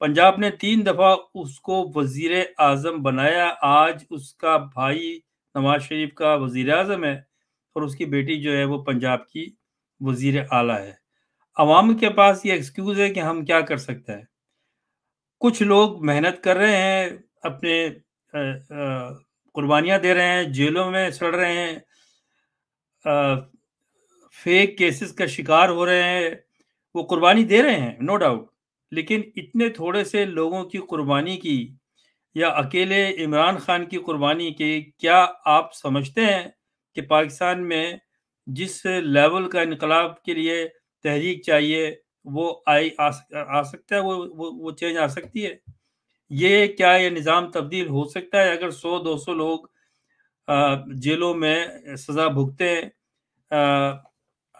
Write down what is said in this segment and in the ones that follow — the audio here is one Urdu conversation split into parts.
پنجاب نے 3 دفعہ اس کو وزیر اعظم بنایا، آج اس کا بھائی نواز شریف کا وزیر اعظم ہے اور اس کی بیٹی جو ہے وہ پنجاب کی وزیر اعلیٰ ہے۔ عوام کے پاس یہ ایکسکیوز ہے کہ ہم کیا کر سکتے ہیں۔ کچھ لوگ محنت کر رہے ہیں، اپنے قربانیاں دے رہے ہیں، جیلوں میں سڑ رہے ہیں، فیک کیسز کا شکار ہو رہے ہیں، وہ قربانی دے رہے ہیں نو ڈاؤٹ، لیکن اتنے تھوڑے سے لوگوں کی قربانی کی یا اکیلے عمران خان کی قربانی کی، کیا آپ سمجھتے ہیں کہ پاکستان میں جس لیول کا انقلاب کے لیے تحریک چاہیے وہ آ سکتا ہے، وہ چینج آ سکتی ہے؟ کیا یہ نظام تبدیل ہو سکتا ہے اگر 100-200 لوگ جیلوں میں سزا بھگتے ہیں،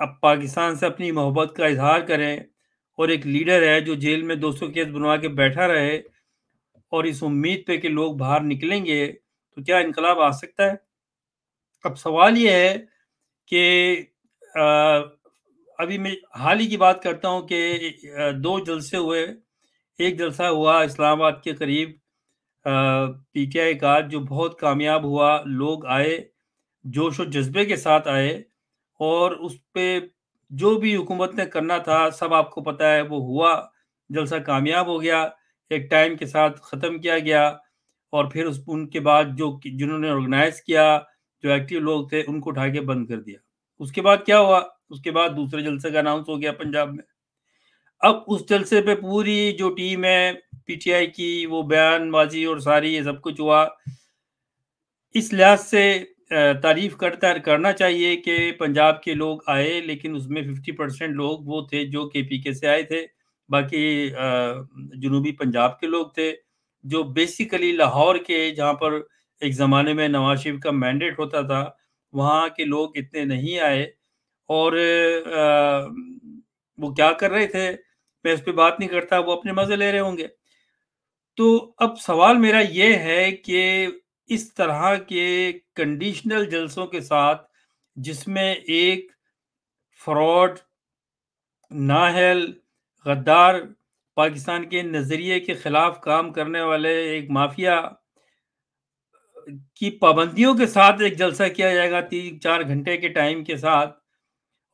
اب پاکستان سے اپنی محبت کا اظہار کریں، اور ایک لیڈر ہے جو جیل میں 200 کیس بنوا کے بیٹھا رہے اور اس امید پہ کہ لوگ باہر نکلیں گے، تو کیا انقلاب آ سکتا ہے؟ اب سوال یہ ہے کہ ابھی میں حال ہی کی بات کرتا ہوں کہ 2 جلسے ہوئے، ایک جلسہ ہوا اسلام آباد کے قریب پی ٹی آئی کا جو بہت کامیاب ہوا، لوگ آئے جوش و جذبے کے ساتھ آئے اور اس پہ جو بھی حکومت نے کرنا تھا سب آپ کو پتہ ہے وہ ہوا، جلسہ کامیاب ہو گیا، ایک ٹائم کے ساتھ ختم کیا گیا، اور پھر ان کے بعد جنہوں نے آرگنائز کیا، جو ایکٹیو لوگ تھے، ان کو اٹھا کے بند کر دیا۔ اس کے بعد کیا ہوا؟ اس کے بعد دوسرے جلسے کا اناؤنس ہو گیا پنجاب میں۔ اب اس جلسے پہ پوری جو ٹیم ہے پی ٹی آئی کی، وہ بیان بازی اور ساری یہ سب کچھ ہوا۔ اس لحاظ سے تعریف کرنا چاہیے کہ پنجاب کے لوگ آئے، لیکن اس میں 50% لوگ وہ تھے جو کے پی کے سے آئے تھے، باقی جنوبی پنجاب کے لوگ تھے جو بیسیکلی لاہور کے، جہاں پر ایک زمانے میں نواز شریف کا مینڈیٹ ہوتا تھا، وہاں کے لوگ اتنے نہیں آئے۔ اور وہ کیا کر رہے تھے میں اس پہ بات نہیں کرتا، وہ اپنے مزے لے رہے ہوں گے۔ تو اب سوال میرا یہ ہے کہ اس طرح کے کنڈیشنل جلسوں کے ساتھ، جس میں ایک فراڈ، نااہل، غدار، پاکستان کے نظریے کے خلاف کام کرنے والے ایک مافیا کی پابندیوں کے ساتھ ایک جلسہ کیا جائے گا 3-4 گھنٹے کے ٹائم کے ساتھ،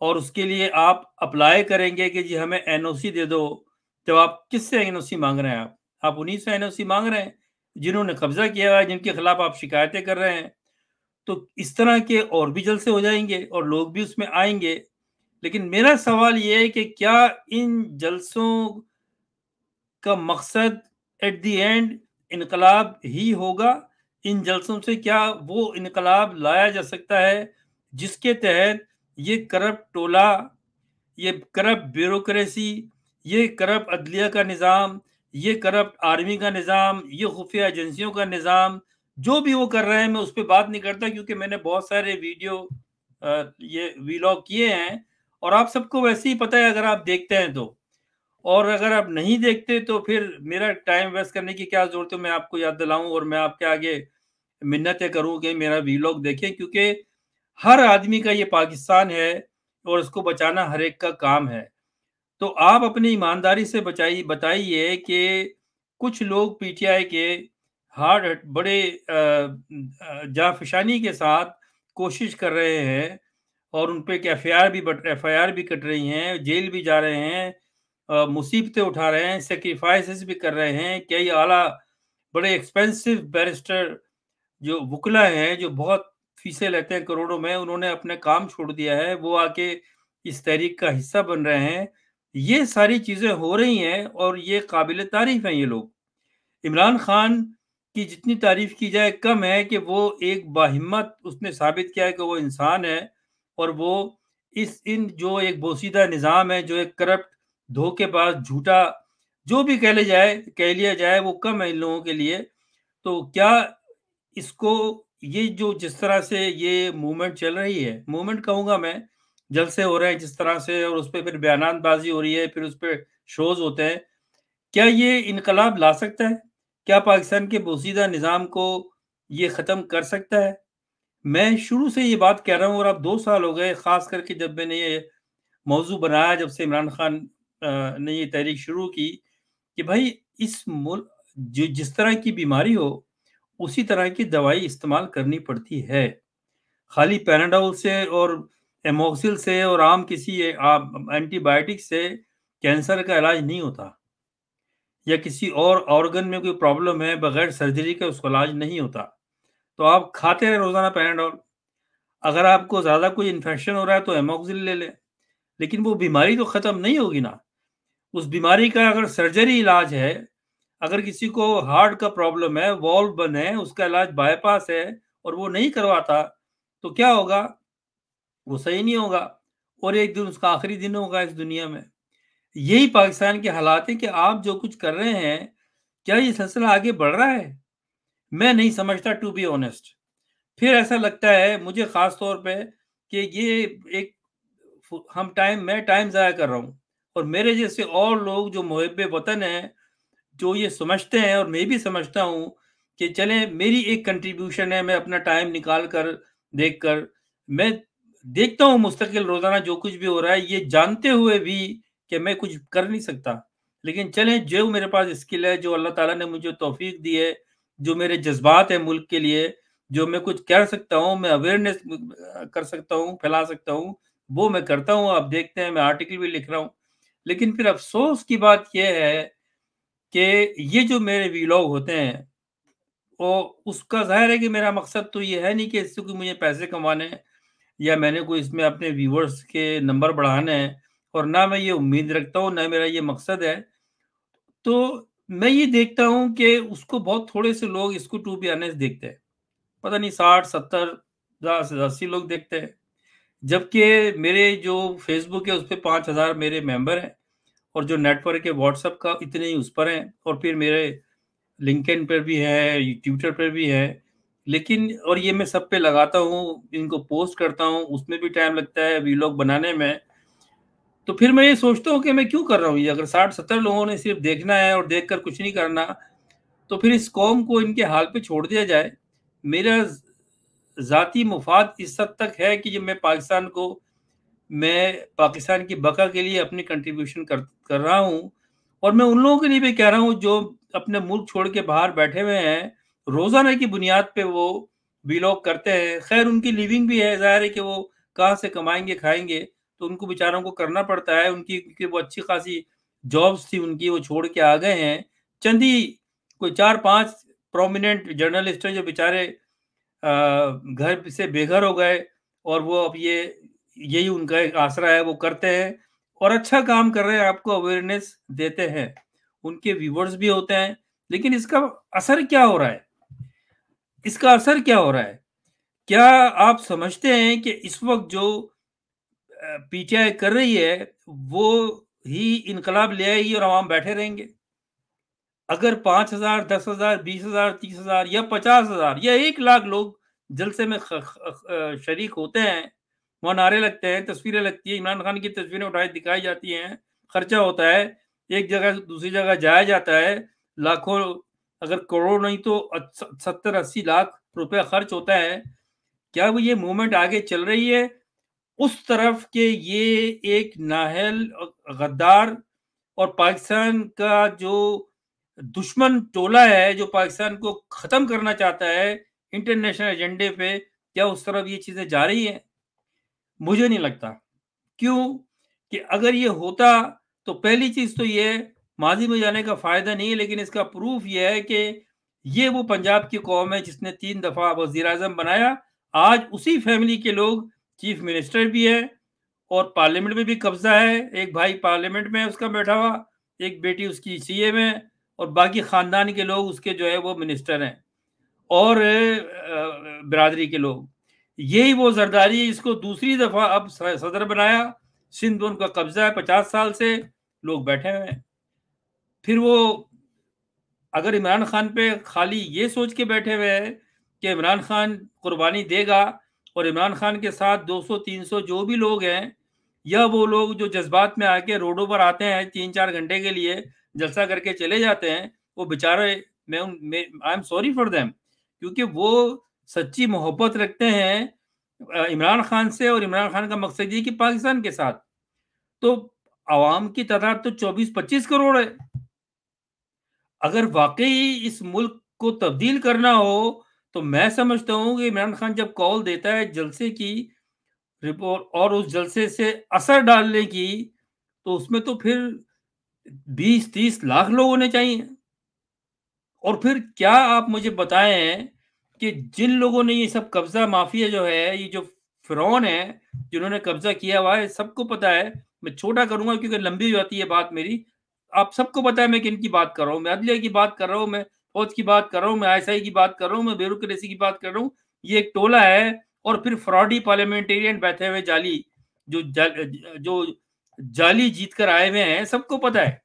اور اس کے لیے آپ اپلائی کریں گے کہ جی ہمیں این او سی دے دو، تو آپ کس سے این او سی مانگ رہے ہیں؟ آپ انہیں سے این او سی مانگ رہے ہیں جنہوں نے قبضہ کیا ہے، جن کے خلاف آپ شکایتیں کر رہے ہیں۔ تو اس طرح کے اور بھی جلسے ہو جائیں گے اور لوگ بھی اس میں آئیں گے، لیکن میرا سوال یہ ہے کہ کیا ان جلسوں کا مقصد ایٹ دی اینڈ انقلاب ہی ہوگا؟ ان جلسوں سے کیا وہ انقلاب لایا جا سکتا ہے جس کے تحت یہ کرپٹ ٹولہ، یہ کرپٹ بیوروکریسی، یہ کرپٹ عدلیہ کا نظام، یہ کرپٹ آرمی کا نظام، یہ خفیہ ایجنسیوں کا نظام، جو بھی وہ کر رہے ہیں، میں اس پہ بات نہیں کرتا کیونکہ میں نے بہت سارے ویڈیو یہ ویلاگ کیے ہیں اور آپ سب کو ویسے ہی پتہ ہے اگر آپ دیکھتے ہیں تو، اور اگر آپ نہیں دیکھتے تو پھر میرا ٹائم ویسٹ کرنے کی کیا ضرورت ہے؟ میں آپ کو یاد دلاؤں اور میں آپ کے آگے منتیں کروں کہ میرا ویلاگ دیکھیں، کیونکہ ہر آدمی کا یہ پاکستان ہے اور اس کو بچانا ہر ایک کا کام ہے۔ تو آپ اپنی ایمانداری سے بتائیے کہ کچھ لوگ پی ٹی آئی کے بڑے جانفشانی کے ساتھ کوشش کر رہے ہیں اور ان پہ ایف آئی آر بھی کٹ رہی ہیں، جیل بھی جا رہے ہیں، مصیبتیں اٹھا رہے ہیں، سیکریفائسز بھی کر رہے ہیں، کئی اعلیٰ بڑے ایکسپینسو بیرسٹر جو وکلا ہیں جو بہت فیسیں لیتے ہیں کروڑوں میں، انہوں نے اپنے کام چھوڑ دیا ہے، وہ آ کے اس تحریک کا حصہ بن رہے ہیں۔ یہ ساری چیزیں ہو رہی ہیں اور یہ قابل تعریف ہیں۔ یہ لوگ، عمران خان کی جتنی تعریف کی جائے کم ہے کہ وہ ایک باہمت، اس نے ثابت کیا ہے کہ وہ انسان ہے، اور وہ جو ایک بوسیدہ نظام ہے، جو ایک کرپٹ، دھوکے باز، جھوٹا، جو بھی کہہ لیا جائے وہ کم ہے ان لوگوں کے لیے۔ تو کیا اس کو یہ جو جس طرح سے یہ موومنٹ چل رہی ہے، موومنٹ کہوں گا میں، جلسے ہو رہے ہیں جس طرح سے، اور اس پہ پھر بیانات بازی ہو رہی ہے، پھر اس پہ شوز ہوتے ہیں، کیا یہ انقلاب لا سکتا ہے؟ کیا پاکستان کے بوسیدہ نظام کو یہ ختم کر سکتا ہے؟ میں شروع سے یہ بات کہہ رہا ہوں اور اب 2 سال ہو گئے، خاص کر کے جب میں نے یہ موضوع بنایا، جب سے عمران خان نے یہ تحریک شروع کی، کہ بھائی اس ملک جس طرح کی بیماری ہو اسی طرح کی دوائی استعمال کرنی پڑتی ہے. خالی پیناڈول سے اور ایموکسل سے اور عام کسی اینٹی بائیوٹک سے کینسر کا علاج نہیں ہوتا، یا کسی اور آرگن میں کوئی پرابلم ہے بغیر سرجری کا اس کا علاج نہیں ہوتا. تو آپ کھاتے ہیں روزانہ پیناڈول. اگر آپ کو زیادہ کوئی انفیکشن ہو رہا ہے تو ایموکسل لے لیں، لیکن وہ بیماری تو ختم نہیں ہوگی نا. اس بیماری کا اگر سرجری علاج ہے، اگر کسی کو ہارٹ کا پرابلم ہے، والو بند ہے، اس کا علاج بائی پاس ہے اور وہ نہیں کرواتا تو کیا ہوگا؟ وہ صحیح نہیں ہوگا اور ایک دن اس کا آخری دن ہوگا اس دنیا میں. یہی پاکستان کے حالات ہیں کہ آپ جو کچھ کر رہے ہیں کیا یہ سلسلہ آگے بڑھ رہا ہے؟ میں نہیں سمجھتا، ٹو بی آنیسٹ. پھر ایسا لگتا ہے مجھے خاص طور پہ کہ یہ ایک میں ٹائم ضائع کر رہا ہوں، اور میرے جیسے اور لوگ جو محب وطن ہیں جو یہ سمجھتے ہیں، اور میں بھی سمجھتا ہوں کہ چلیں میری ایک کنٹریبیوشن ہے، میں اپنا ٹائم نکال کر دیکھ کر میں دیکھتا ہوں مستقل روزانہ جو کچھ بھی ہو رہا ہے، یہ جانتے ہوئے بھی کہ میں کچھ کر نہیں سکتا. لیکن چلیں جو میرے پاس اسکل ہے، جو اللہ تعالیٰ نے مجھے توفیق دی ہے، جو میرے جذبات ہیں ملک کے لیے، جو میں کچھ کر سکتا ہوں، میں اویئرنیس کر سکتا ہوں، پھیلا سکتا ہوں، وہ میں کرتا ہوں. آپ دیکھتے ہیں میں آرٹیکل بھی لکھ رہا ہوں. لیکن پھر افسوس کی بات یہ ہے کہ یہ جو میرے ویلاگ ہوتے ہیں وہ اس کا ظاہر ہے کہ میرا مقصد تو یہ ہے نہیں کہ اس سے کوئی مجھے پیسے کمانے ہیں، یا میں نے کوئی اس میں اپنے ویورز کے نمبر بڑھانے ہیں، اور نہ میں یہ امید رکھتا ہوں، نہ میرا یہ مقصد ہے. تو میں یہ دیکھتا ہوں کہ اس کو بہت تھوڑے سے لوگ اس کو ٹو بی آنیسٹ دیکھتے ہیں. پتہ نہیں 60 70 80 لوگ دیکھتے ہیں، جبکہ میرے جو فیس بک ہے اس پہ 5000 میرے ممبر ہیں، اور جو نیٹ ورک ہے واٹس ایپ کا اتنے ہی اس پر ہیں، اور پھر میرے لنکن پر بھی ہے، ٹویٹر پر بھی ہے. لیکن اور یہ میں سب پہ لگاتا ہوں، ان کو پوسٹ کرتا ہوں، اس میں بھی ٹائم لگتا ہے ویلاگ بنانے میں. تو پھر میں یہ سوچتا ہوں کہ میں کیوں کر رہا ہوں یہ؟ اگر 60 70 لوگوں نے صرف دیکھنا ہے اور دیکھ کر کچھ نہیں کرنا، تو پھر اس قوم کو ان کے حال پہ چھوڑ دیا جائے. میرا ذاتی مفاد اس حد تک ہے کہ جب میں پاکستان کی بقا کے لیے اپنی کنٹریبیوشن کر رہا ہوں، اور میں ان لوگوں کے لیے بھی کہہ رہا ہوں جو اپنے ملک چھوڑ کے باہر بیٹھے ہوئے ہیں، روزانہ کی بنیاد پہ وہ ویلاگ کرتے ہیں. خیر ان کی لیونگ بھی ہے، ظاہر ہے کہ وہ کہاں سے کمائیں گے کھائیں گے، تو ان کو بیچاروں کو کرنا پڑتا ہے. ان کی وہ اچھی خاصی جابس تھی ان کی، وہ چھوڑ کے آ گئے ہیں. چندی کوئی 4 5 پرومیننٹ جرنلسٹ ہیں جو بیچارے گھر سے بے گھر ہو گئے، اور وہ اب یہی ان کا ایک آسرا ہے، وہ کرتے ہیں اور اچھا کام کر رہے ہیں، آپ کو اویئرنیس دیتے ہیں، ان کے ویورز بھی ہوتے ہیں. لیکن اس کا اثر کیا ہو رہا ہے؟ اس کا اثر کیا ہو رہا ہے؟ کیا آپ سمجھتے ہیں کہ اس وقت جو پی ٹی آئی کر رہی ہے وہ ہی انقلاب لے آئے گی اور عوام بیٹھے رہیں گے؟ اگر 5000 10,000 20,000 30,000 یا 50,000 یا 1,00,000 لوگ جلسے میں شریک ہوتے ہیں، وہاں نعرے لگتے ہیں، تصویریں لگتی ہیں، عمران خان کی تصویریں اٹھائی دکھائی جاتی ہیں، خرچہ ہوتا ہے، ایک جگہ سے دوسری جگہ جایا جاتا ہے، لاکھوں اگر کروڑ نہیں تو 70 80 لاکھ روپے خرچ ہوتا ہے، کیا وہ یہ موومنٹ آگے چل رہی ہے اس طرف کہ یہ ایک نااہل غدار اور پاکستان کا جو دشمن ٹولہ ہے جو پاکستان کو ختم کرنا چاہتا ہے انٹرنیشنل ایجنڈے پہ، کیا اس طرف یہ چیزیں جا رہی ہیں؟ مجھے نہیں لگتا. کیوں کہ اگر یہ ہوتا تو پہلی چیز تو یہ ماضی میں جانے کا فائدہ نہیں ہے، لیکن اس کا پروف یہ ہے کہ یہ وہ پنجاب کی قوم ہے جس نے 3 دفعہ وزیر اعظم بنایا. آج اسی فیملی کے لوگ چیف منسٹر بھی ہے، اور پارلیمنٹ میں بھی قبضہ ہے. ایک بھائی پارلیمنٹ میں اس کا بیٹھا ہوا، ایک بیٹی اس کی سی ایم ہے، اور باقی خاندان کے لوگ اس کے جو ہے وہ منسٹر ہیں، اور برادری کے لوگ. یہی وہ زرداری ہے جس کو دوسری دفعہ اب صدر بنایا. سندھ ان کا قبضہ ہے 50 سال سے، لوگ بیٹھے ہوئے ہیں. پھر وہ اگر عمران خان پہ خالی یہ سوچ کے بیٹھے ہوئے ہیں کہ عمران خان قربانی دے گا، اور عمران خان کے ساتھ 200 300 جو بھی لوگ ہیں، یا وہ لوگ جو جذبات میں آ کے روڈوں پر آتے ہیں 3 4 گھنٹے کے لیے جلسہ کر کے چلے جاتے ہیں، وہ بیچارے I am sorry for them, کیونکہ وہ سچی محبت رکھتے ہیں عمران خان سے، اور عمران خان کا مقصد یہ کہ پاکستان کے ساتھ. تو عوام کی تعداد تو 24 25 کروڑ ہے. اگر واقعی اس ملک کو تبدیل کرنا ہو تو میں سمجھتا ہوں کہ عمران خان جب کال دیتا ہے جلسے کی رپورٹ اور اس جلسے سے اثر ڈالنے کی، تو اس میں تو پھر 20-30 لاکھ لوگ ہونے چاہیے. اور پھر کیا آپ مجھے بتائیں کہ جن لوگوں نے یہ سب قبضہ مافیا جو ہے، یہ جو فرعون ہے جنہوں نے قبضہ کیا ہوا ہے، سب کو پتا ہے. میں چھوٹا کروں گا کیونکہ لمبی ہو جاتی ہے بات میری. آپ سب کو پتا ہے میں کن کی بات کر رہا ہوں. میں عدلیہ کی بات کر رہا ہوں، میں فوج کی بات کر رہا ہوں، میں ISI کی بات کر رہا ہوں، میں بیوروکریسی کی بات کر رہا ہوں. یہ ایک ٹولہ ہے. اور پھر فراڈی پارلیمنٹیرین بیٹھے ہوئے جعلی، جو جعلی جیت کر آئے ہوئے ہیں، سب کو پتا ہے.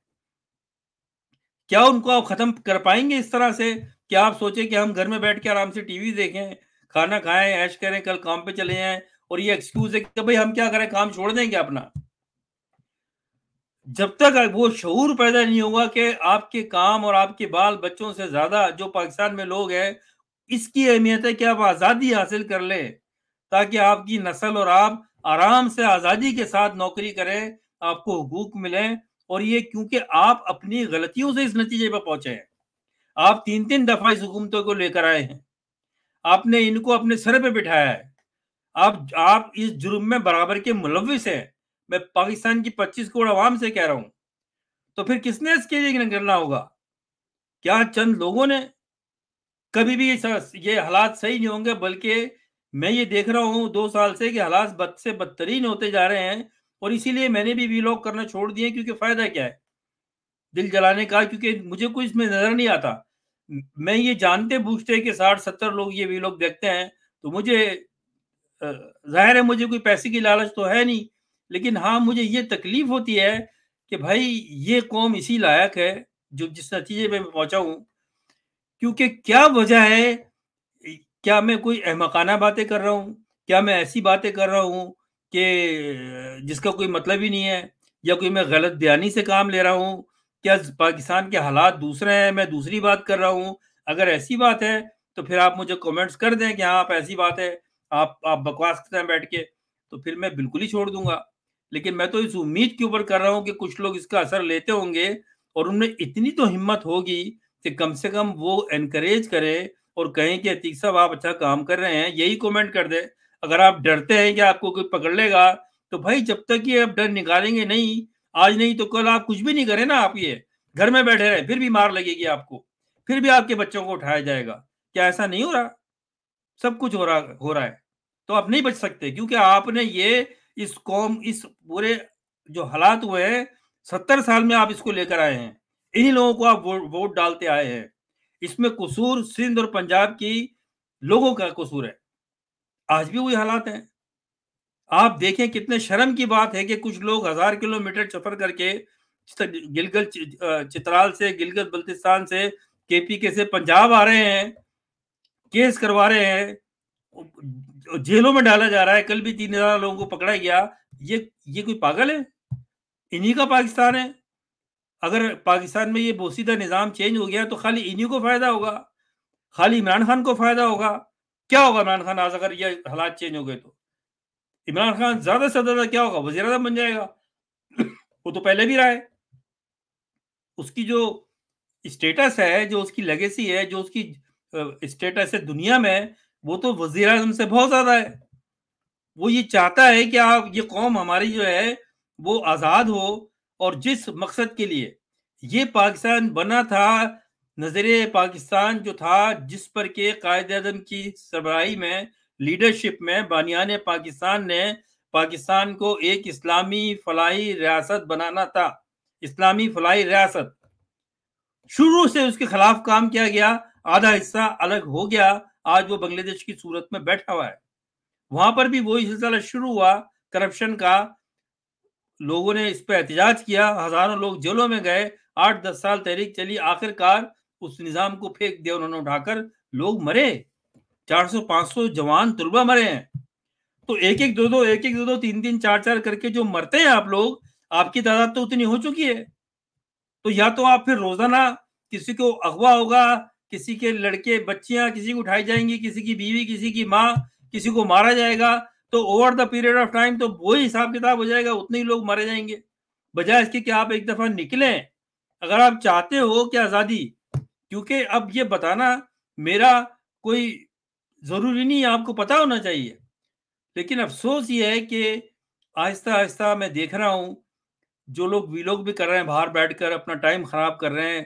کیا ان کو آپ ختم کر پائیں گے اس طرح سے؟ کیا آپ سوچیں کہ ہم گھر میں بیٹھ کے آرام سے TV دیکھیں، کھانا کھائیں، عیش کریں، کل کام پہ چلے جائیں اور یہ ایکسکیوز ہے کہ بھئی ہم کیا کریں، کام چھوڑ دیں گے اپنا؟ جب تک وہ شعور پیدا نہیں ہوگا کہ آپ کے کام اور آپ کے بال بچوں سے زیادہ جو پاکستان میں لوگ ہیں، اس کی اہمیت ہے کہ آپ آزادی حاصل کر لیں تاکہ آپ کی نسل اور آپ آرام سے آزادی کے ساتھ نوکری کریں، آپ کو حقوق ملیں. اور یہ کیونکہ آپ اپنی غلطیوں سے اس نتیجے پہ پہنچے ہیں. آپ 3 دفعہ اس حکومتوں کو لے کر آئے ہیں، آپ نے ان کو اپنے سر پہ بٹھایا ہے. آپ اس جرم میں برابر کے ملوث ہیں. میں پاکستان کی 25 کروڑ عوام سے کہہ رہا ہوں. تو پھر کس نے اس کے لیے کرنا ہوگا؟ کیا چند لوگوں نے؟ کبھی بھی یہ حالات صحیح نہیں ہوں گے. بلکہ میں یہ دیکھ رہا ہوں 2 سال سے کہ حالات بد سے بدترین ہوتے جا رہے ہیں. اور اسی لیے میں نے بھی ویلاگ کرنا چھوڑ دیے، کیونکہ فائدہ کیا ہے دل جلانے کا؟ کیونکہ مجھے کوئی اس میں نظر نہیں آتا. میں یہ جانتے بوجھتے کہ 60-70 لوگ یہ ویلاگ دیکھتے ہیں، تو مجھے ظاہر ہے مجھے کوئی پیسے کی لالچ تو ہے نہیں. لیکن ہاں، مجھے یہ تکلیف ہوتی ہے کہ بھائی یہ قوم اسی لائق ہے جو جس نتیجے پہ میں پہنچا ہوں. کیونکہ کیا وجہ ہے؟ کیا میں کوئی احمقانہ باتیں کر رہا ہوں؟ کیا میں ایسی باتیں کر رہا ہوں کہ جس کا کوئی مطلب ہی نہیں ہے؟ یا کوئی میں غلط بیانی سے کام لے رہا ہوں؟ کیا پاکستان کے حالات دوسرے ہیں، میں دوسری بات کر رہا ہوں؟ اگر ایسی بات ہے تو پھر آپ مجھے کومنٹس کر دیں کہ ہاں آپ ایسی بات ہے، آپ بکواس کرتے ہیں بیٹھ کے، تو پھر میں بالکل ہی چھوڑ دوں گا. لیکن میں تو اس امید کے اوپر کر رہا ہوں کہ کچھ لوگ اس کا اثر لیتے ہوں گے اور ان میں اتنی تو ہمت ہوگی کہ کم سے کم وہ انکریج کرے اور کہیں کہ عتیق صاحب آپ اچھا کام کر رہے ہیں، یہی کومنٹ کر دے. اگر آپ ڈرتے ہیں کہ آپ کو کوئی پکڑ لے گا، تو بھائی جب تک یہ آپ ڈر نکالیں گے نہیں، آج نہیں تو کل آپ کچھ بھی نہیں کریں نا، آپ یہ گھر میں بیٹھے رہے، پھر بھی مار لگے گی آپ کو، پھر بھی آپ کے بچوں کو اٹھایا جائے گا. کیا ایسا نہیں ہو رہا؟ سب کچھ ہو رہا ہے. تو آپ نہیں بچ سکتے، کیونکہ آپ نے یہ اس قوم، اس پورے جو حالات ہوئے ہیں 70 سال میں آپ اس کو لے کر آئے ہیں. انہی لوگوں کو آپ ووٹ ڈالتے آئے ہیں. اس میں قصور سندھ اور پنجاب کی لوگوں کا قصور ہے. آج بھی وہی حالات ہیں. آپ دیکھیں کتنے شرم کی بات ہے کہ کچھ لوگ 1000 کلومیٹر سفر کر کے گلگت چترال سے، گلگت بلتستان سے، KPK سے پنجاب آ رہے ہیں، کیس کروا رہے ہیں، جیلوں میں ڈالا جا رہا ہے. کل بھی 3000 لوگوں کو پکڑا گیا. یہ کوئی پاگل ہے؟ انہی کا پاکستان ہے. اگر پاکستان میں یہ بوسیدہ نظام چینج ہو گیا تو خالی انہی کو فائدہ ہوگا، خالی عمران خان کو فائدہ ہوگا. کیا ہوگا عمران خان آج اگر یہ حالات چینج ہو گئے تو؟ عمران خان زیادہ سے زیادہ کیا ہوگا؟ وزیر اعظم بن جائے گا. وہ تو پہلے بھی رہا ہے. اس کی جو اسٹیٹس ہے، جو اس کی لیگیسی ہے، جو اس کی اسٹیٹس ہے دنیا میں، وہ تو وزیر اعظم سے بہت زیادہ ہے. وہ یہ چاہتا ہے کہ آپ یہ قوم ہماری جو ہے وہ آزاد ہو. اور جس مقصد کے لیے یہ پاکستان بنا تھا، نظریہ پاکستان جو تھا، جس پر کہ قائد اعظم کی سربراہی میں، لیڈرشپ میں، بانیان پاکستان نے پاکستان کو ایک اسلامی فلاحی ریاست بنانا تھا. اسلامی فلاحی ریاست شروع سے اس کے خلاف کام کیا گیا. آدھا حصہ الگ ہو گیا. آج وہ بنگلہ دیش کی صورت میں بیٹھا ہوا ہے. وہاں پر بھی وہی سلسلہ شروع ہوا کرپشن کا. لوگوں نے اس پہ احتجاج کیا، ہزاروں لوگ جیلوں میں گئے، 8-10 سال تحریک چلی. آخر کار اس نظام کو پھینک دیا انہوں نے اٹھا کر. لوگ مرے، 400-500 جوان طلبہ مرے ہیں. تو ایک ایک دو 3 4 کر کے جو مرتے ہیں آپ لوگ، آپ کی تعداد تو اتنی ہو چکی ہے. تو یا تو آپ پھر روزانہ کسی کو اغوا ہوگا، کسی کے لڑکے بچیاں کسی کو اٹھائی جائیں گی، کسی کی بیوی، کسی کی ماں، کسی کو مارا جائے گا. تو over the period of time تو وہی حساب کتاب ہو جائے گا، اتنے ہی لوگ مارے جائیں گے. بجائے اس کے کہ آپ ایک دفعہ نکلیں. اگر آپ چاہتے ہو کہ آزادی، کیونکہ اب یہ بتانا میرا کوئی ضروری نہیں ہے، آپ کو پتا ہونا چاہیے. لیکن افسوس یہ ہے کہ آہستہ آہستہ میں دیکھ رہا ہوں جو لوگ ویلوگ بھی کر رہے ہیں، باہر بیٹھ کر اپنا ٹائم خراب کر رہے ہیں،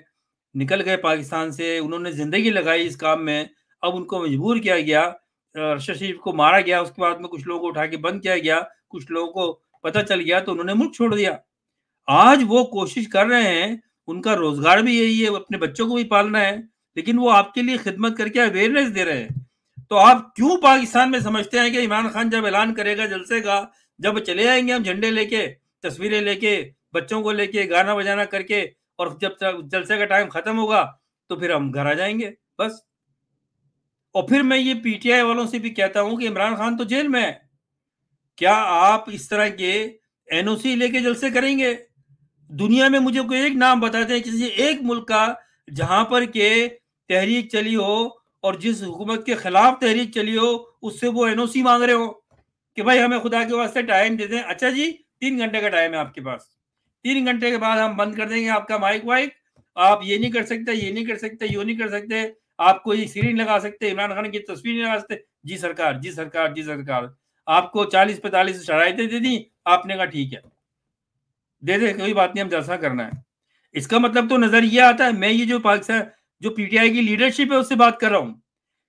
نکل گئے پاکستان سے، انہوں نے زندگی لگائی اس کام میں، اب ان کو مجبور کیا گیا، ارشد شریف کو مارا گیا، اس کے بعد میں کچھ لوگوں کو اٹھا کے بند کیا گیا، کچھ لوگوں کو پتہ چل گیا تو انہوں نے ملک چھوڑ دیا. آج وہ کوشش کر رہے ہیں، ان کا روزگار بھی یہی ہے، اپنے بچوں کو بھی پالنا ہے، لیکن وہ آپ کے لیے خدمت کر کے اویئرنیس دے رہے ہیں. تو آپ کیوں پاکستان میں سمجھتے ہیں کہ عمران خان جب اعلان کرے گا جلسے کا، جب چلے آئیں گے ہم جھنڈے لے کے، تصویریں لے کے، بچوں کو لے کے، گانا بجانا کر کے، اور جب جلسے کا ٹائم ختم ہوگا تو پھر ہم گھر آ جائیں گے بس. اور پھر میں یہ پی ٹی آئی والوں سے بھی کہتا ہوں کہ عمران خان تو جیل میں ہے، کیا آپ اس طرح کے این او سی لے کے جلسے کریں گے؟ دنیا میں مجھے کوئی ایک نام بتاتے ہیں کسی ایک ملک کا جہاں پر کہ تحریک چلی ہو اور جس حکومت کے خلاف تحریک چلی ہو اس سے وہ این او سی مانگ رہے ہو کہ بھائی ہمیں خدا کے واسطے ٹائم دے دیں. اچھا جی 3 گھنٹے کا ٹائم ہے آپ کے پاس، 3 گھنٹے کے بعد ہم بند کر دیں گے آپ کا مائک وائک، آپ یہ نہیں کر سکتے، یہ نہیں کر سکتے، یہ نہیں کر سکتے، آپ کو یہ سیری نہیں لگا سکتے، عمران خان کی تصویر نہیں لگا سکتے. جی سرکار، جی سرکار، جی سرکار، آپ کو 40-45 شرائطیں دے دیں، آپ نے کہا ٹھیک ہے دے دے، کوئی بات نہیں، ہم جلسہ کرنا ہے. اس کا مطلب تو نظر یہ آتا ہے، میں یہ جو پاکستان جو پی ٹی آئی کی لیڈرشپ ہے اس سے بات کر رہا ہوں،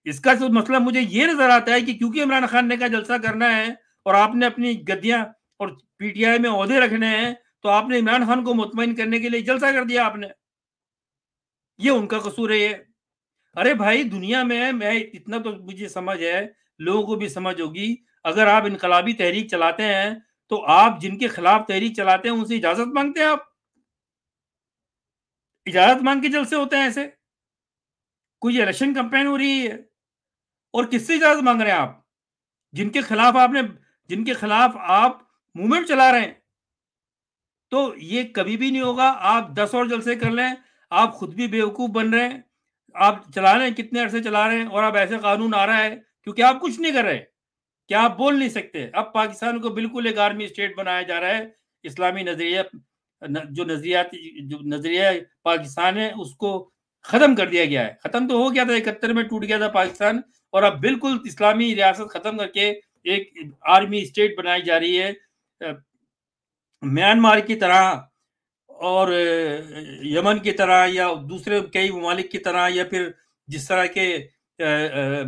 اس کا مطلب مجھے یہ نظر آتا ہے کہ کیونکہ عمران خان نے کہا جلسہ کرنا ہے اور آپ نے اپنی گدیاں اور پی ٹی آئی میں عہدے رکھنے ہیں تو آپ نے عمران خان کو مطمئن کرنے کے لیے جلسہ کر دیا آپ نے. یہ ان کا قصور ہے. یہ ارے بھائی دنیا میں اتنا تو مجھے سمجھ ہے، لوگوں کو بھی سمجھ ہوگی، اگر آپ انقلابی تحریک چلاتے ہیں تو آپ جن کے خلاف تحریک چلاتے ہیں ان سے اجازت مانگتے ہیں، آپ اجازت مانگ کے جلسے ہوتے ہیں ایسے؟ کوئی الیکشن کمپین ہو رہی ہے اور کس سے اجازت مانگ رہے ہیں آپ؟ جن کے خلاف آپ موومنٹ چلا رہے ہیں. تو یہ کبھی بھی نہیں ہوگا. آپ 10 اور جلسے کر لیں، آپ خود بھی بیوقوف بن رہے ہیں. آپ چلا رہے ہیں، کتنے عرصے چلا رہے ہیں، اور اب ایسے قانون آ رہا ہے کیونکہ آپ کچھ نہیں کر رہے، کیا آپ بول نہیں سکتے. اب پاکستان کو بالکل ایک آرمی اسٹیٹ بنایا جا رہا ہے. اسلامی نظریہ جو نظریہ پاکستان ہے اس کو ختم کر دیا گیا ہے. ختم تو ہو گیا تھا، 71 میں ٹوٹ گیا تھا پاکستان، اور اب بالکل اسلامی ریاست ختم کر کے ایک آرمی اسٹیٹ بنائی جا رہی ہے، میانمار کی طرح اور یمن کی طرح یا دوسرے کئی ممالک کی طرح، یا پھر جس طرح کے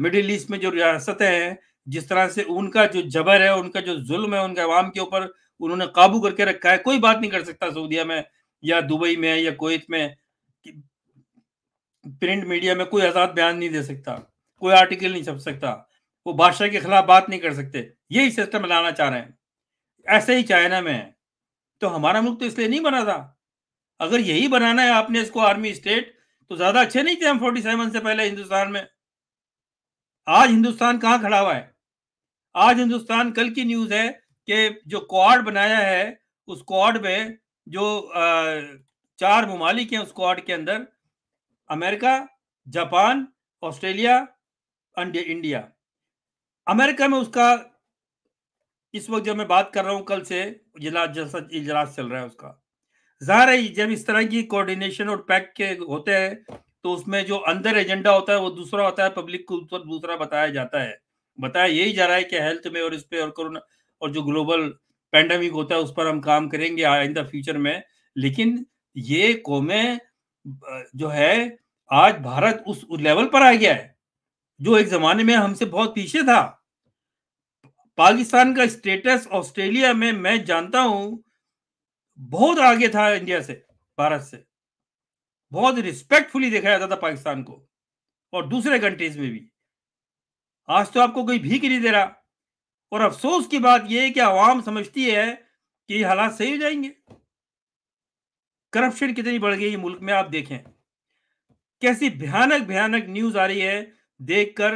مڈل ایسٹ میں جو ریاستیں ہیں، جس طرح سے ان کا جو جبر ہے، ان کا جو ظلم ہے ان کے عوام کے اوپر، انہوں نے قابو کر کے رکھا ہے. کوئی بات نہیں کر سکتا سعودیہ میں یا دبئی میں یا کویت میں، پرنٹ میڈیا میں کوئی آزاد بیان نہیں دے سکتا، کوئی آرٹیکل نہیں چھپ سکتا، وہ بادشاہ کے خلاف بات نہیں کر سکتے. یہی سسٹم لانا چاہ رہے ہیں. ایسے ہی چائنا میں ہے. تو ہمارا ملک تو اس لیے نہیں بنا تھا. اگر یہی بنانا ہے آپ نے اس کو آرمی اسٹیٹ، تو زیادہ اچھے نہیں تھے ہم 47 سے پہلے ہندوستان میں؟ آج ہندوستان کہاں کھڑا ہوا ہے؟ آج ہندوستان، کل کی نیوز ہے کہ جو کوآڈ بنایا ہے، اس کوآڈ میں جو 4 ممالک ہیں، اس کوآڈ کے اندر امریکہ، جاپان، آسٹریلیا، انڈیا. امریکہ میں اس کا اس وقت جب میں بات کر رہا ہوں کل سے اجلاس چل رہا ہے اس کا. ظاہر ہے جب اس طرح کی کوارڈینیشن اور پیک کے ہوتے ہیں تو اس میں جو اندر ایجنڈا ہوتا ہے وہ دوسرا ہوتا ہے، پبلک کو دوسرا بتایا جاتا ہے. بتایا یہی جا رہا ہے کہ ہیلتھ میں اور اس پہ اور کورونا اور جو گلوبل پینڈیمک ہوتا ہے اس پر ہم کام کریں گے آئندہ فیوچر میں. لیکن یہ قومیں جو ہے، آج بھارت اس لیول پر آ گیا ہے جو ایک زمانے میں ہم سے بہت پیچھے تھا. پاکستان کا اسٹیٹس آسٹریلیا میں جانتا ہوں بہت آگے تھا انڈیا سے، بھارت سے بہت ریسپیکٹ فلی دیکھا جاتا تھا پاکستان کو، اور دوسرے کنٹریز میں بھی. آج تو آپ کو کوئی بھیک نہیں دے رہا. اور افسوس کی بات یہ ہے کہ عوام سمجھتی ہے کہ یہ حالات صحیح ہو جائیں گے. کرپشن کتنی بڑھ گئی ہے ملک میں، آپ دیکھیں کیسی بھیانک نیوز آ رہی ہے، دیکھ کر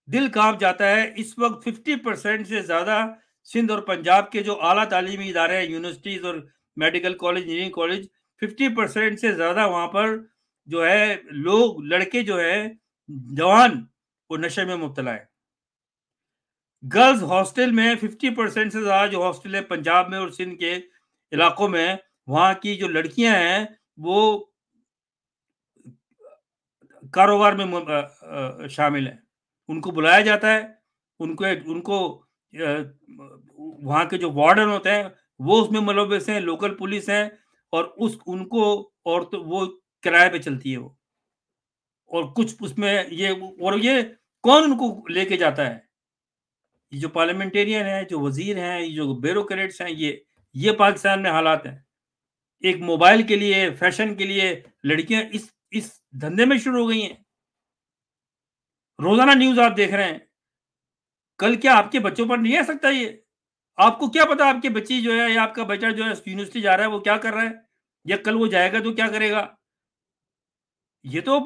دل کانپ جاتا ہے. اس وقت 50% سے زیادہ سندھ اور پنجاب کے جو اعلیٰ تعلیمی ادارے ہیں، یونیورسٹیز اور میڈیکل کالج، انجینئرنگ کالج، 50% سے زیادہ وہاں پر جو ہے لوگ، لڑکے جو ہے جوان، وہ نشے میں مبتلا ہے. گرلز ہاسٹل میں 50% سے زیادہ جو ہاسٹل ہے پنجاب میں اور سندھ کے علاقوں میں، وہاں کی جو لڑکیاں ہیں وہ کاروبار میں شامل ہیں. ان کو بلایا جاتا ہے, ان کو وہاں کے جو وارڈن ہوتے ہیں وہ اس میں ملوث ہیں, لوکل پولیس ہیں, اور ان کو اور تو وہ کرائے پہ چلتی ہے وہ, اور کچھ اس میں یہ کون ان کو لے کے جاتا ہے؟ یہ جو پارلیمنٹیرین ہیں, جو وزیر ہیں, یہ جو بیوروکریٹس ہیں, یہ پاکستان میں حالات ہیں. ایک موبائل کے لیے, فیشن کے لیے لڑکیاں اس دھندے میں شروع ہو گئی ہیں. روزانہ نیوز آپ دیکھ رہے ہیں. کل کیا آپ کے بچوں پر نہیں آ سکتا یہ؟ آپ کو کیا پتا آپ کی بچی جو ہے یا آپ کا بچہ جو ہے یونیورسٹی جا رہا ہے وہ کیا کر رہا ہے, یا کل وہ جائے گا تو کیا کرے گا؟ یہ تو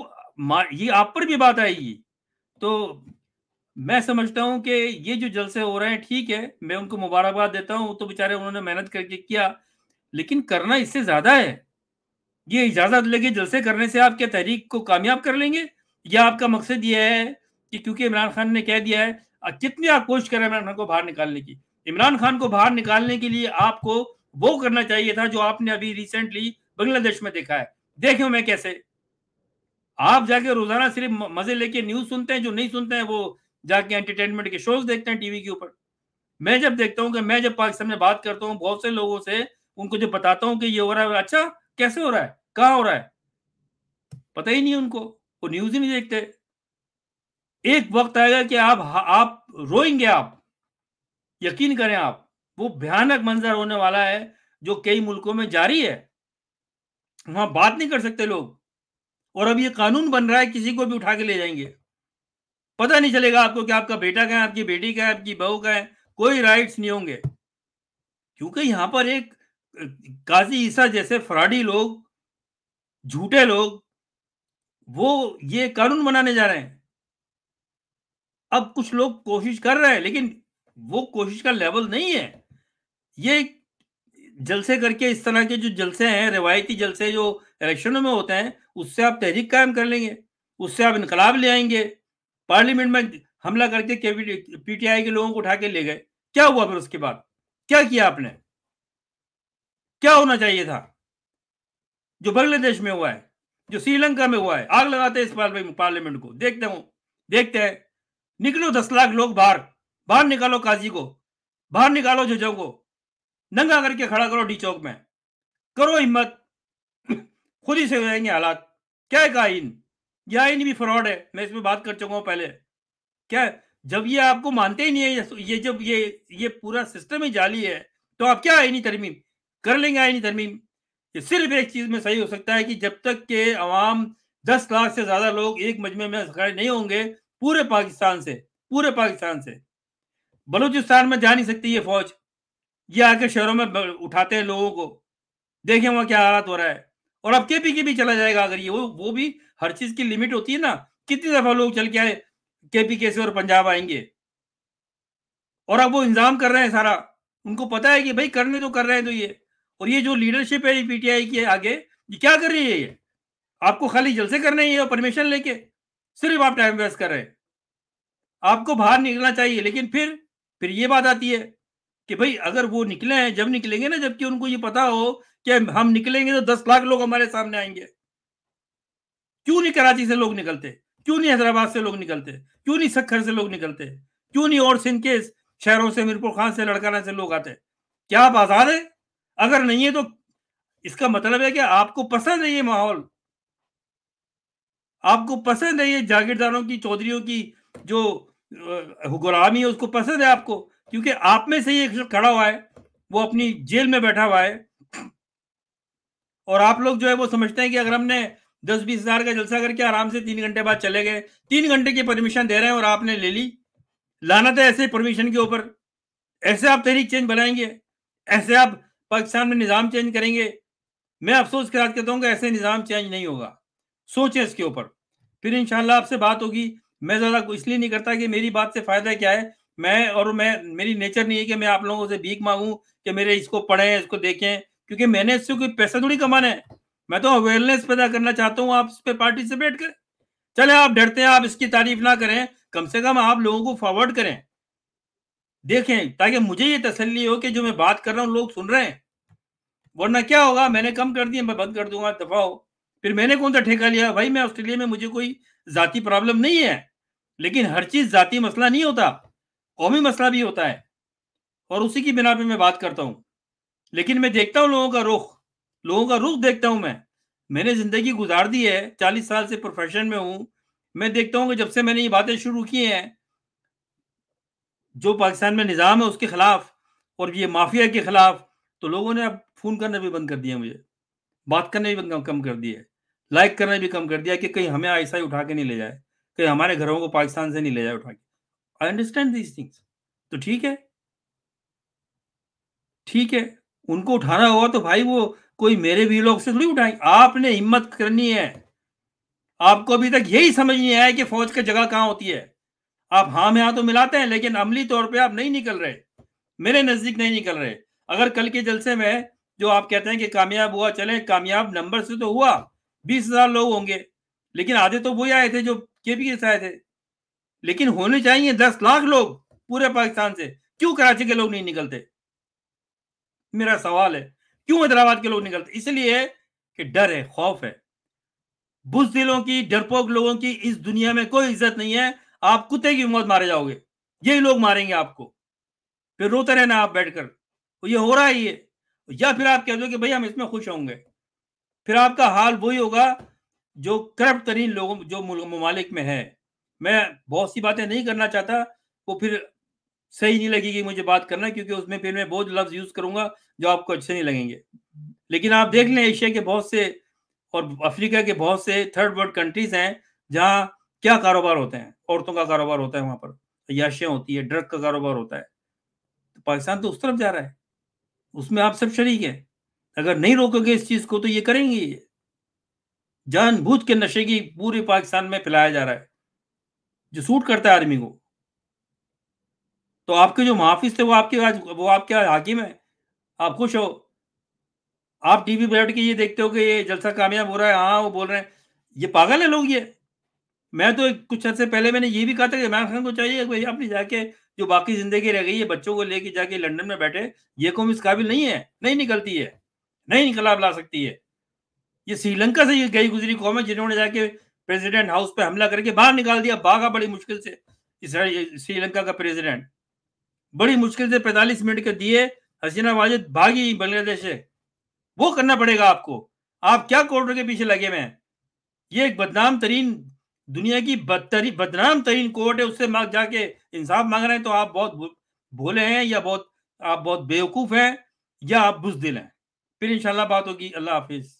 یہ آپ پر بھی بات آئے گی. تو میں سمجھتا ہوں کہ یہ جو جلسے ہو رہے ہیں ٹھیک ہے, میں ان کو مبارکباد دیتا ہوں, تو بیچارے انہوں نے محنت کر کے کیا, لیکن کرنا اس سے زیادہ ہے. یہ اجازت لے کے جلسے کرنے سے آپ کیا تحریک کو کامیاب کر لیں گے؟ یا آپ کا مقصد یہ ہے کہ کیونکہ عمران خان نے کہہ دیا ہے, کتنی آپ کوشش کریں عمران خان کو باہر نکالنے کی, عمران خان کو باہر نکالنے کے لیے آپ کو وہ کرنا چاہیے تھا جو آپ نے ابھی ریسنٹلی بنگلہ دیش میں دیکھا ہے. دیکھیں میں کیسے آپ جا کے روزانہ صرف مزے لے کے نیوز سنتے ہیں, جو نہیں سنتے ہیں وہ جا کے انٹرٹینمنٹ کے شوز دیکھتے ہیں ٹی وی کے اوپر. میں جب دیکھتا ہوں کہ میں جب پاکستان میں بات کرتا ہوں بہت سے لوگوں سے, ان کو جب بتاتا ہوں کہ یہ ہو رہا ہے, اچھا کیسے ہو رہا ہے, کہاں ہو رہا ہے, پتہ ہی نہیں ان کو, وہ نیوز ہی نہیں دیکھتے. ایک وقت آئے گا کہ آپ روئیں گے, آپ یقین کریں, آپ وہ بھیانک منظر ہونے والا ہے جو کئی ملکوں میں جاری ہے. وہاں بات نہیں کر سکتے لوگ, اور اب یہ قانون بن رہا ہے کسی کو بھی اٹھا کے لے جائیں گے. پتہ نہیں چلے گا آپ کو کہ آپ کا بیٹا کا ہے, آپ کی بیٹی کا ہے, آپ کی بہو کا ہے, کوئی رائٹس نہیں ہوں گے. کیونکہ یہاں پر ایک قاضی عیسیٰ جیسے فراڈی لوگ, جھوٹے لوگ, وہ یہ قانون بنانے جا رہے ہیں. اب کچھ لوگ کوشش کر رہے ہیں, لیکن وہ کوشش کا لیول نہیں ہے. یہ جلسے کر کے, اس طرح کے جو جلسے ہیں, روایتی جلسے جو الیکشنوں میں ہوتے ہیں, اس سے آپ تحریک قائم کر لیں گے, اس سے آپ انقلاب لے آئیں گے. پارلیمنٹ میں حملہ کر کے پی ٹی آئی کے لوگوں کو اٹھا کے لے گئے, کیا ہوا پھر اس کے بعد, کیا کیا آپ نے, کیا ہونا چاہیے تھا؟ جو بنگلہ دیش میں ہوا ہے, جو سری لنکا میں ہوا ہے, آگ لگاتے ہیں اس پارلیمنٹ کو. دیکھتے ہیں, نکلو 10 لاکھ لوگ باہر نکالو قاضی کو, باہر نکالو ججوں کو, ننگا کر کے کھڑا کرو ڈی چوک میں, کرو ہمت, خود ہی سے ہو جائیں گے حالات. کیا ہے آئین؟ یہ آئین بھی فراڈ ہے, میں اس میں بات کر چکا ہوں پہلے. کیا جب یہ آپ کو مانتے ہی نہیں ہے, یہ جب یہ پورا سسٹم ہی جعلی ہے, تو آپ کیا آئینی ترمیم کر لیں گے؟ آئینی ترمیم یہ صرف ایک چیز میں صحیح ہو سکتا ہے کہ جب تک کہ عوام 10 لاکھ سے زیادہ لوگ ایک مجمع میں کھڑے نہیں ہوں گے پورے پاکستان سے. بلوچستان میں جا نہیں سکتی یہ فوج, یہ آ کے شہروں میں اٹھاتے ہیں لوگوں کو, دیکھیں وہاں کیا حالات ہو رہا ہے. اور اب کے پی کے بھی چلا جائے گا, اگر یہ وہ بھی, ہر چیز کی لمٹ ہوتی ہے نا. کتنی دفعہ لوگ چل کے آئے کے پی کے سے اور پنجاب آئیں گے, اور اب وہ انتظام کر رہے ہیں سارا. ان کو پتا ہے کہ بھائی کرنے تو کر رہے ہیں, تو یہ, اور یہ جو لیڈرشپ ہے پی ٹی آئی کی آگے, یہ کیا کر رہی ہے؟ یہ آپ کو خالی جلسے کرنے ہیں, پرمیشن لے کے صرف آپ ٹائم ویسٹ کر رہے ہیں. آپ کو باہر نکلنا چاہیے, لیکن پھر یہ بات آتی ہے کہ بھائی اگر وہ نکلے ہیں, جب نکلیں گے نا, جب کہ ان کو یہ پتا ہو کہ ہم نکلیں گے تو 10 لاکھ لوگ ہمارے سامنے آئیں گے. کیوں نہیں کراچی سے لوگ نکلتے, کیوں نہیں حیدرآباد سے لوگ نکلتے, کیوں نہیں سکھر سے لوگ نکلتے, کیوں نہیں اور سندھ کے شہروں سے, میرپور خان سے, لڑکانہ سے لوگ آتے؟ کیا آپ آزاد ہیں؟ اگر نہیں ہے تو اس کا مطلب ہے کہ آپ کو پسند ہے یہ ماحول, آپ کو پسند ہے یہ جاگیرداروں کی, چودھریوں کی جو غلامی ہے, اس کو پسند ہے آپ کو, کیونکہ آپ میں سے ایک کھڑا ہوا ہے, وہ اپنی جیل میں بیٹھا ہوا ہے, اور آپ لوگ جو ہے وہ سمجھتے ہیں کہ اگر ہم نے 10-20 ہزار کا جلسہ کر کے آرام سے 3 گھنٹے بعد چلے گئے, 3 گھنٹے کی پرمیشن دے رہے ہیں اور آپ نے لے لی. لعنت ہے ایسے پرمیشن کے اوپر. ایسے آپ تحریک چینج بنائیں گے, ایسے آپ پاکستان میں نظام چینج کریں گے؟ میں افسوس کے ساتھ کہتا ہوں کہ ایسے نظام چینج نہیں ہوگا. سوچیں اس کے اوپر, پھر انشاءاللہ آپ سے بات ہوگی. میں زیادہ اس لیے نہیں کرتا کہ میری بات سے فائدہ کیا ہے, میری نیچر نہیں ہے کہ میں آپ لوگوں سے بھیک مانگوں کہ میرے اس کو پڑھیں, اس کو دیکھیں, کیونکہ میں نے اس سے کوئی پیسہ تھوڑی کمانا ہے. میں تو اویئرنیس پیدا کرنا چاہتا ہوں آپ اس پہ پارٹی سے بیٹھ کر. چلے آپ ڈرتے ہیں, آپ اس کی تعریف نہ کریں, کم سے کم آپ لوگوں کو فارورڈ کریں, دیکھیں, تاکہ مجھے یہ تسلی ہو کہ جو میں بات کر رہا ہوں لوگ سن رہے ہیں. ورنہ کیا ہوگا, میں نے کم کر دیا, میں بند کر دوں گا, دفعہ ہو. پھر میں نے کون سا ٹھیکہ لیا بھائی, میں آسٹریلیا میں مجھے کوئی ذاتی پرابلم نہیں ہے، لیکن ہر چیز ذاتی مسئلہ نہیں ہوتا، قومی مسئلہ بھی ہوتا ہے، اور اسی کی بنا پہ میں بات کرتا ہوں۔ لیکن میں دیکھتا ہوں لوگوں کا رخ دیکھتا ہوں میں نے زندگی گزار دی ہے، 40 سال سے پروفیشن میں ہوں، میں دیکھتا ہوں کہ جب سے میں نے یہ باتیں شروع کی ہیں، جو پاکستان میں نظام ہے اس کے خلاف اور یہ مافیا کے خلاف، تو لوگوں نے اب فون کرنا بھی بند کر دیا، مجھے بات کرنا بھی کم کر دیا، لائک کرنا بھی کم کر دیا کہ کہیں ہمیں ایسا ہی اٹھا کے نہیں لے جائے، کہیں ہمارے گھروں کو پاکستان سے نہیں لے جائے اٹھا کے۔ آئی انڈرسٹینڈ دیز تھنگس، تو ٹھیک ہے، ان کو اٹھانا ہوگا تو بھائی وہ کوئی میرے ویلوگ سے تھوڑی اٹھائیں، آپ نے ہمت کرنی ہے۔ آپ کو ابھی تک یہی سمجھ نہیں آیا کہ فوج کی جگہ کہاں ہوتی ہے، آپ ہاں میں ہاں تو ملاتے ہیں لیکن عملی طور پہ آپ نہیں نکل رہے، میرے نزدیک نہیں نکل رہے۔ اگر کل کے جلسے میں جو آپ کہتے ہیں کہ کامیاب ہوا، چلیں کامیاب نمبر سے تو ہوا، 20,000 لوگ ہوں گے، لیکن آدھے تو وہی آئے تھے جو کے پی کے آئے تھے، لیکن ہونے چاہیے 10 لاکھ لوگ پورے پاکستان سے، کیوں کراچی کے لوگ نہیں نکلتے؟ میرا سوال ہے، کیوں حیدرآباد کے لوگ نکلتے؟ اس لیے کہ ڈر ہے، خوف ہے، بزدلوں کی، ڈرپوک لوگوں کی اس دنیا میں کوئی عزت نہیں ہے، آپ کتے کی موت مارے جاؤ گے، یہی لوگ ماریں گے آپ کو، پھر روتے رہنا آپ بیٹھ کر، یہ ہو رہا ہے یہ، یا پھر آپ کہہ دو کہ بھئی ہم اس میں خوش ہوں گے، پھر آپ کا حال وہی ہوگا جو کرپٹ ترین لوگوں جو ممالک میں ہے۔ میں بہت سی باتیں نہیں کرنا چاہتا، وہ پھر صحیح نہیں لگے گی مجھے بات کرنا، کیونکہ اس میں پھر میں بہت لفظ یوز کروں گا جو آپ کو اچھے نہیں لگیں گے، لیکن آپ دیکھ لیں ایشیا کے بہت سے اور افریقہ کے بہت سے تھرڈ ورلڈ کنٹریز ہیں جہاں کیا کاروبار ہوتے ہیں، عورتوں کا کاروبار ہوتا ہے، وہاں پر عیاشیاں ہوتی ہے، ڈرگ کا کاروبار ہوتا ہے، تو پاکستان تو اس طرف جا رہا ہے، اس میں آپ سب شریک ہیں، اگر نہیں روکو گے اس چیز کو تو یہ کریں گے، یہ جان بوجھ کے نشے کی پورے پاکستان میں پھیلایا جا رہا ہے جو سوٹ کرتا ہے آدمی کو، تو آپ کے جو محافظ تھے وہ آپ کے حاکم ہیں، آپ خوش ہو، آپ ٹی وی پہ بیٹھ کے یہ دیکھتے ہو کہ یہ جلسہ کامیاب ہو رہا ہے، ہاں وہ بول رہے ہیں، یہ پاگل ہے لوگ یہ۔ میں تو کچھ عرصے پہلے میں نے یہ بھی کہا تھا کہ عمران خان کو چاہیے کہ اپنی جا کے جو باقی زندگی رہ گئی ہے بچوں کو لے کے جا کے لندن میں بیٹھے، یہ قوم اس قابل نہیں ہے، نہیں نکلتی ہے، نہیں انقلاب لا سکتی ہے، یہ سری لنکا سے یہ گئی گزری قوم ہے جنہوں نے جا کے پریزیڈنٹ ہاؤس پہ حملہ کر کے باہر نکال دیا، بھاگا بڑی مشکل سے، سری لنکا کا پریزیڈنٹ بڑی مشکل سے 45 منٹ کے دیے، حسینہ واجد بھاگی بنگلہ دیش سے، وہ کرنا پڑے گا آپ کو، آپ کیا کورٹوں کے پیچھے لگے ہوئے ہیں؟ یہ ایک بدنام ترین، دنیا کی بدنام ترین کورٹ ہے، اس سے جا کے انصاف مانگ رہے ہیں، تو آپ بہت بھولے ہیں یا آپ بہت بیوقوف ہیں یا آپ بزدل ہیں۔ پھر انشاءاللہ بات ہوگی، اللہ حافظ۔